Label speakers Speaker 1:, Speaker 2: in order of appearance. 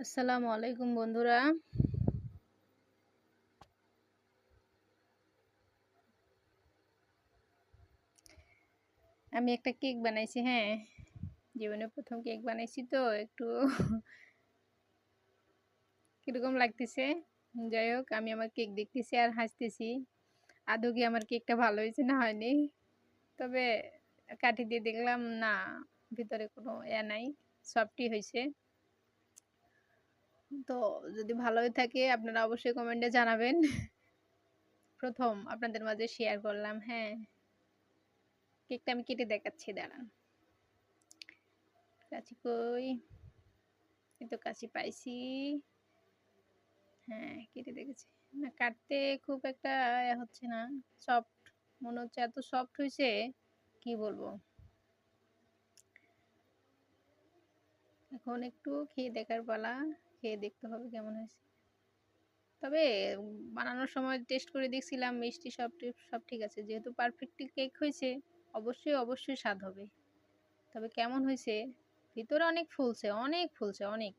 Speaker 1: আসসালামু আলাইকুম বন্ধুরা। আমি একটা কেক বানাইছি, হ্যাঁ। জীবনে ১ম কেক বানাইছি তো একটু কিরকম লাগতেছে। যাই হোক আমি আমার কেক দেখতেছি আর হাসতেছি। আদৌ কি আমার কেকটা ভালো হয়েছে না হয়নি। তবে কাঠি দিয়ে দেখলাম না, ভিতরে কোনো নাই, সফটই হইছে। তো যদি ভালো হয়ে থাকে আপনারা অবশ্যই কমেন্টে জানাবেন। ১ম আপনাদের মাঝে শেয়ার করলাম, হ্যাঁ। কেকটা আমি কেটে দেখাচ্ছি, দাঁড়ান। কাঁচি কই? এই তো কাঁচি পাইছি। হ্যাঁ, কেটে দেখেছি। না কাটতে খুব একটা হচ্ছে না। সফট মনে হচ্ছে, এত সফট হইছে কি বলবো। এখন একটু খেয়ে দেখার পালা। খেয়ে দেখতে হবে কেমন হয়েছে। তবে বানানোর সময় টেস্ট করে দেখছিলাম মিষ্টি সব ঠিক আছে। যেহেতু পারফেক্টলি কেক হয়েছে অবশ্যই স্বাদ হবে। তবে কেমন হয়েছে? ভিতরে অনেক ফুলছে, অনেক ফুলছে, অনেক।